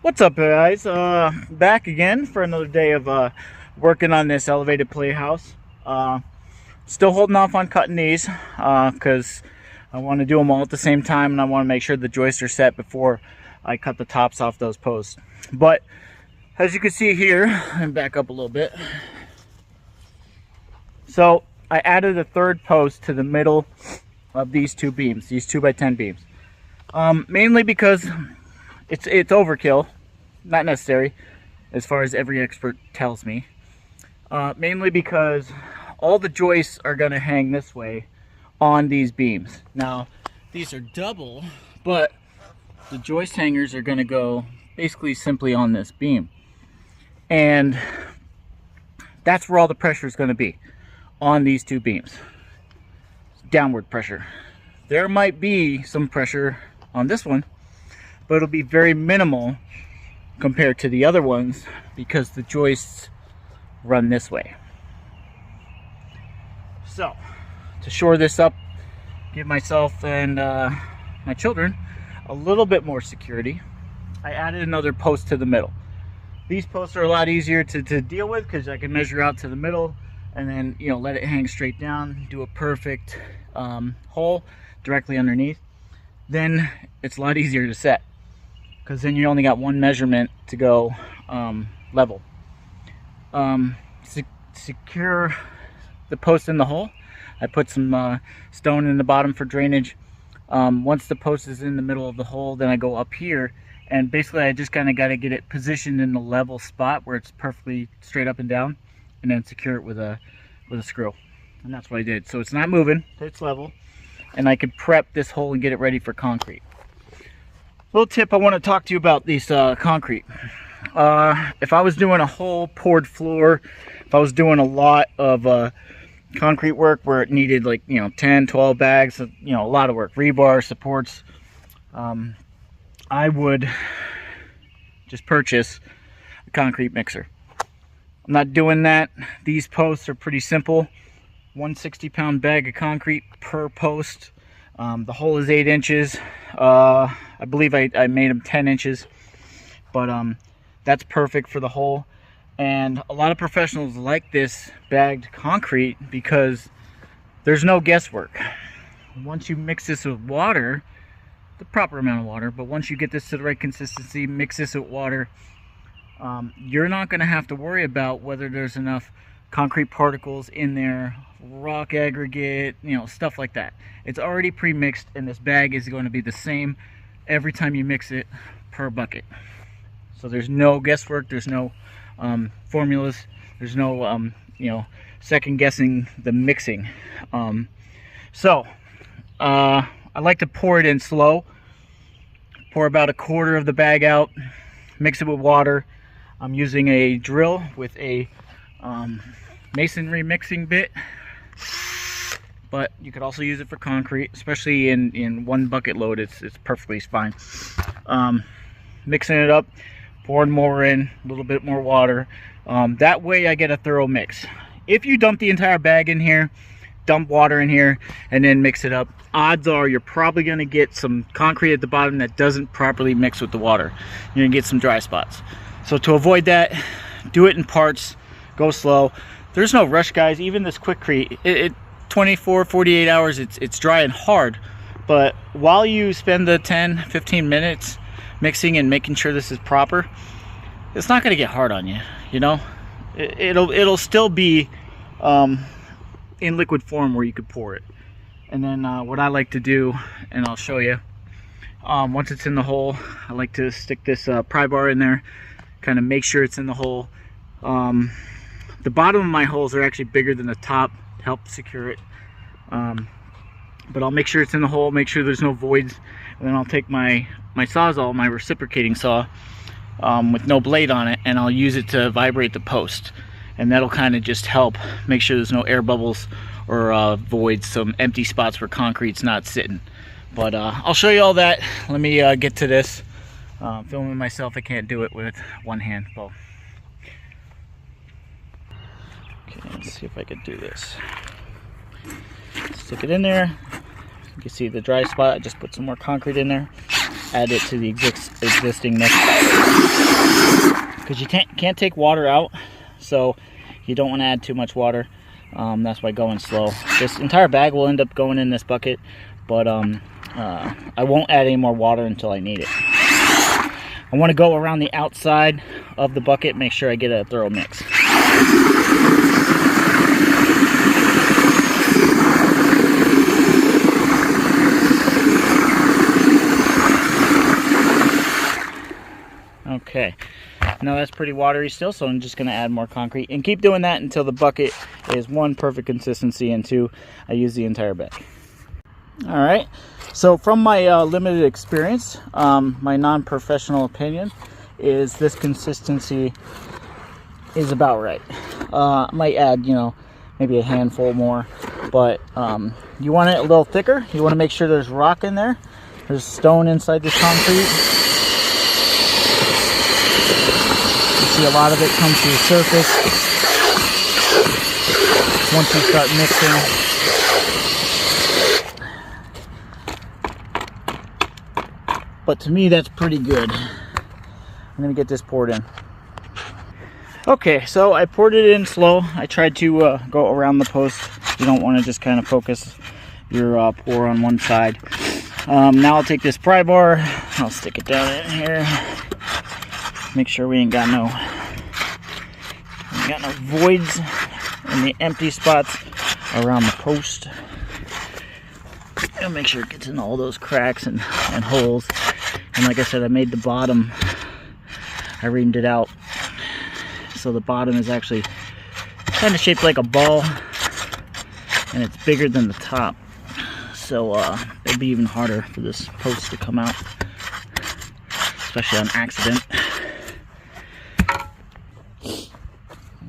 What's up, guys? Back again for another day of working on this elevated playhouse. Still holding off on cutting these because I want to do them all at the same time, and I want to make sure the joists are set before I cut the tops off those posts. But as you can see here, and back up a little bit. So I added a third post to the middle of these two beams, these 2x10 beams, mainly because it's overkill, not necessary, as far as every expert tells me. Mainly because all the joists are going to hang this way on these beams. Now, these are double, but the joist hangers are going to go basically simply on this beam. And that's where all the pressure is going to be, on these two beams. Downward pressure. There might be some pressure on this one, but it'll be very minimal compared to the other ones because the joists run this way. So, to shore this up, give myself and my children a little bit more security, I added another post to the middle. These posts are a lot easier to deal with because I can measure out to the middle and then, you know, let it hang straight down, do a perfect hole directly underneath. Then it's a lot easier to set because then you only got one measurement to go level. Secure the post in the hole. I put some stone in the bottom for drainage. Once the post is in the middle of the hole, then I go up here, and basically I just kind of got to get it positioned in the level spot where it's perfectly straight up and down, and then secure it with a screw. And that's what I did. So it's not moving, it's level, and I could prep this hole and get it ready for concrete. Little tip I want to talk to you about these concrete. If I was doing a whole poured floor, if I was doing a lot of concrete work where it needed, like, you know, 10, 12 bags, you know, a lot of work, rebar, supports, I would just purchase a concrete mixer. I'm not doing that. These posts are pretty simple. 160-pound bag of concrete per post. The hole is 8 inches. I believe I made them 10 inches, but that's perfect for the hole. And a lot of professionals like this bagged concrete because there's no guesswork. Once you mix this with water, the proper amount of water, but once you get this to the right consistency, mix this with water, you're not going to have to worry about whether there's enough concrete particles in there, rock aggregate, you know, stuff like that. It's already pre-mixed, and this bag is going to be the same every time you mix it per bucket. So there's no guesswork, there's no formulas, there's no you know, second guessing the mixing. So I like to pour it in slow. Pour about a quarter of the bag out, mix it with water. I'm using a drill with a masonry mixing bit, but you could also use it for concrete, especially in one bucket load. It's perfectly fine. Mixing it up, pouring more in, a little bit more water. That way I get a thorough mix. If you dump the entire bag in here, dump water in here, and then mix it up, odds are you're probably going to get some concrete at the bottom that doesn't properly mix with the water. You're going to get some dry spots. So to avoid that, do it in parts, go slow. There's no rush, guys. Even this Quikrete, 24, 48 hours, it's dry and hard. But while you spend the 10, 15 minutes mixing and making sure this is proper, it's not going to get hard on you, you know. It'll still be in liquid form where you could pour it. And then what I like to do, and I'll show you, once it's in the hole, I like to stick this pry bar in there, kind of make sure it's in the hole. The bottom of my holes are actually bigger than the top to help secure it, but I'll make sure it's in the hole, make sure there's no voids, and then I'll take my Sawzall, my reciprocating saw, with no blade on it, and I'll use it to vibrate the post, and that'll kind of just help make sure there's no air bubbles or voids, some empty spots where concrete's not sitting. But I'll show you all that. Let me get to this. Filming myself, I can't do it with one hand. Well, okay, let's see if I can do this. Stick it in there. You can see the dry spot. I just put some more concrete in there. add it to the existing mix, because you can't take water out, so you don't want to add too much water. That's why going slow. This entire bag will end up going in this bucket, but I won't add any more water until I need it. I want to go around the outside of the bucket, make sure I get a thorough mix. Okay, now that's pretty watery still, so I'm just going to add more concrete and keep doing that until the bucket is 1, perfect consistency, and 2, I use the entire bag. All right, so from my limited experience, my non-professional opinion is this consistency is about right. I might add, you know, maybe a handful more, but you want it a little thicker. You want to make sure there's rock in there. There's stone inside this concrete. You see a lot of it comes to the surface once you start mixing. But to me, that's pretty good. I'm gonna get this poured in. Okay, so I poured it in slow. I tried to go around the post. You don't want to just kind of focus your pour on one side. Now I'll take this pry bar. I'll stick it down in here. Make sure we ain't got no voids in the empty spots around the post. And make sure it gets in all those cracks and holes. And like I said, I made the bottom, I reamed it out, so the bottom is actually kind of shaped like a ball, and it's bigger than the top, so it'll be even harder for this post to come out, especially on accident.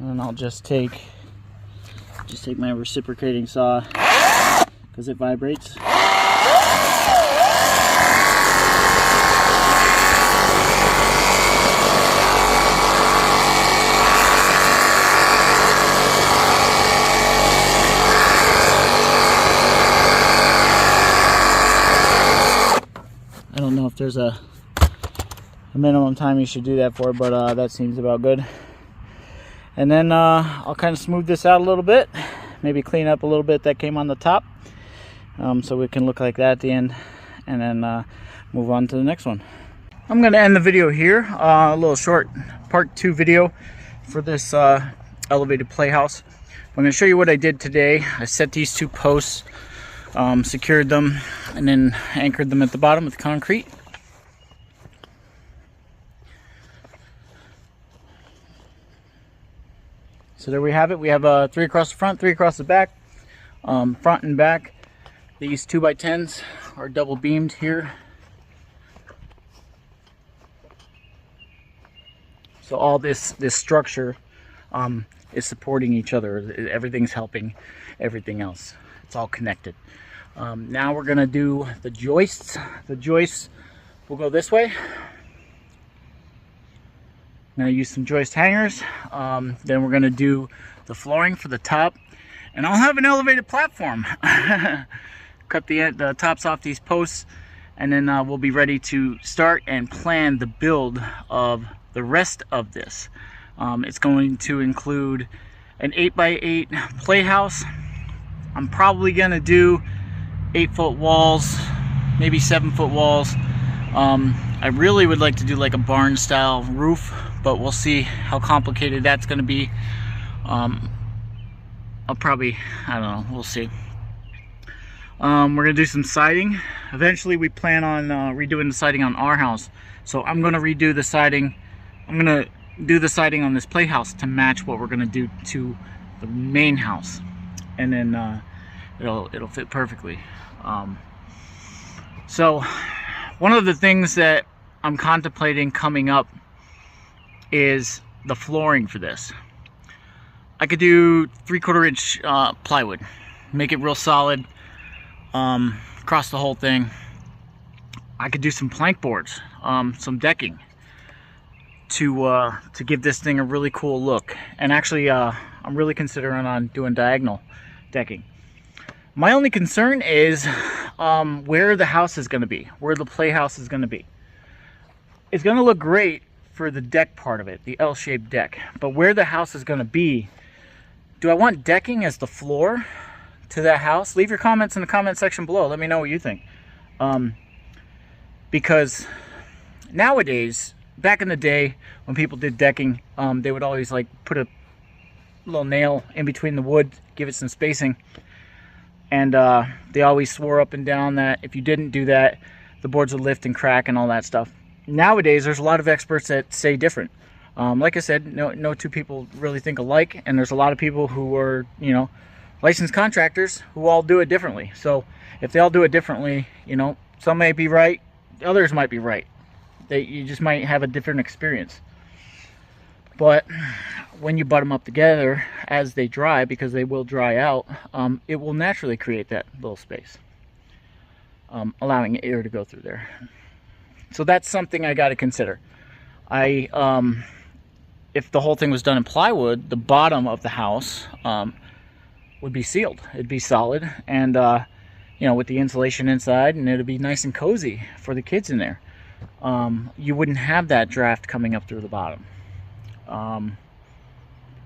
And I'll just take my reciprocating saw, because it vibrates. I don't know if there's a minimum time you should do that for, but that seems about good. And then I'll kind of smooth this out a little bit, maybe clean up a little bit that came on the top, so it can look like that at the end, and then move on to the next one. I'm going to end the video here, a little short part 2 video for this elevated playhouse. I'm going to show you what I did today. I set these 2 posts, secured them, and then anchored them at the bottom with concrete. So there we have it. We have 3 across the front, 3 across the back, front and back. These 2x10s are double beamed here. So all this structure is supporting each other. Everything's helping everything else. It's all connected. Now we're gonna do the joists. The joists will go this way. I'm gonna use some joist hangers. Then we're gonna do the flooring for the top, and I'll have an elevated platform. Cut the tops off these posts, and then we'll be ready to start and plan the build of the rest of this. It's going to include an 8x8 playhouse. I'm probably gonna do 8-foot walls, maybe 7-foot walls. I really would like to do like a barn style roof, but we'll see how complicated that's going to be. I don't know, we'll see. We're going to do some siding. Eventually we plan on redoing the siding on our house. So I'm going to redo the siding. I'm going to do the siding on this playhouse to match what we're going to do to the main house. And then it'll fit perfectly. So one of the things that I'm contemplating coming up is the flooring for this. I could do 3/4 inch plywood, make it real solid across the whole thing. I could do some plank boards, some decking to give this thing a really cool look. And actually I'm really considering on doing diagonal decking. My only concern is where the house is going to be, where the playhouse is going to be. it's going to look great for the deck part of it, the L-shaped deck. But where the house is going to be, do I want decking as the floor to that house? Leave your comments in the comment section below. Let me know what you think. Because nowadays, back in the day when people did decking, they would always like put a little nail in between the wood, give it some spacing. And they always swore up and down that if you didn't do that, the boards would lift and crack and all that stuff. Nowadays, there's a lot of experts that say different. Like I said, no two people really think alike, and there's a lot of people who are, you know, licensed contractors who all do it differently. So if they all do it differently, you know, some may be right, others might be right. You just might have a different experience. But when you butt them up together as they dry, because they will dry out, it will naturally create that little space, allowing air to go through there. So that's something I got to consider. If the whole thing was done in plywood, the bottom of the house would be sealed. It'd be solid, and you know, with the insulation inside, and it'd be nice and cozy for the kids in there. You wouldn't have that draft coming up through the bottom.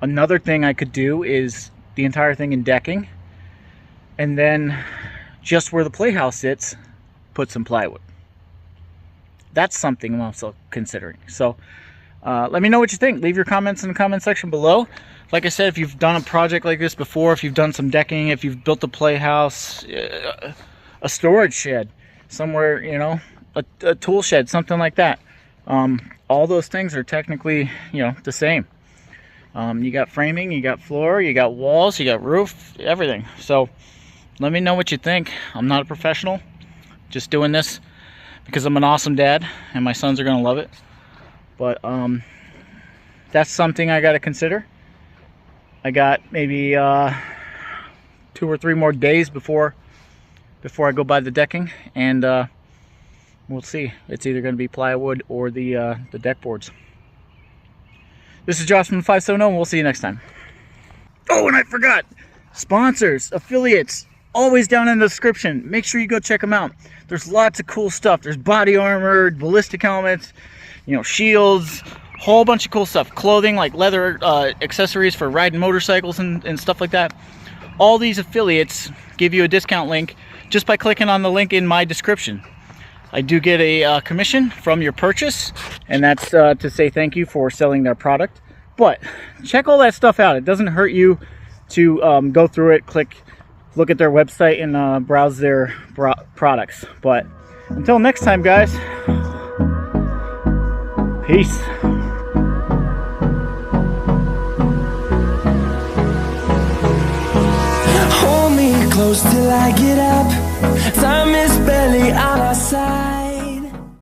Another thing I could do is the entire thing in decking, and then just where the playhouse sits, put some plywood. That's something I'm also considering. So let me know what you think. Leave your comments in the comment section below. Like I said, if you've done a project like this before, if you've done some decking, if you've built a playhouse, a storage shed somewhere, you know, a tool shed, something like that. All those things are technically, you know, the same. You got framing, you got floor, you got walls, you got roof, everything. So let me know what you think. I'm not a professional, just doing this because I'm an awesome dad and my sons are gonna love it. But that's something I got to consider. I got maybe 2 or 3 more days before I go buy the decking, and we'll see. It's either going to be plywood or the deck boards. This is Josh from the 570, and we'll see you next time. Oh, and I forgot, sponsors, affiliates, always down in the description. Make sure you go check them out. There's lots of cool stuff. There's body armor, ballistic helmets, you know, shields, whole bunch of cool stuff. Clothing like leather accessories for riding motorcycles and stuff like that. All these affiliates give you a discount link just by clicking on the link in my description. I do get a commission from your purchase, and that's to say thank you for selling their product. But check all that stuff out. It doesn't hurt you to go through it, look at their website, and browse their products. But until next time, guys, peace. Hold me close till I get up. Time is barely on our side.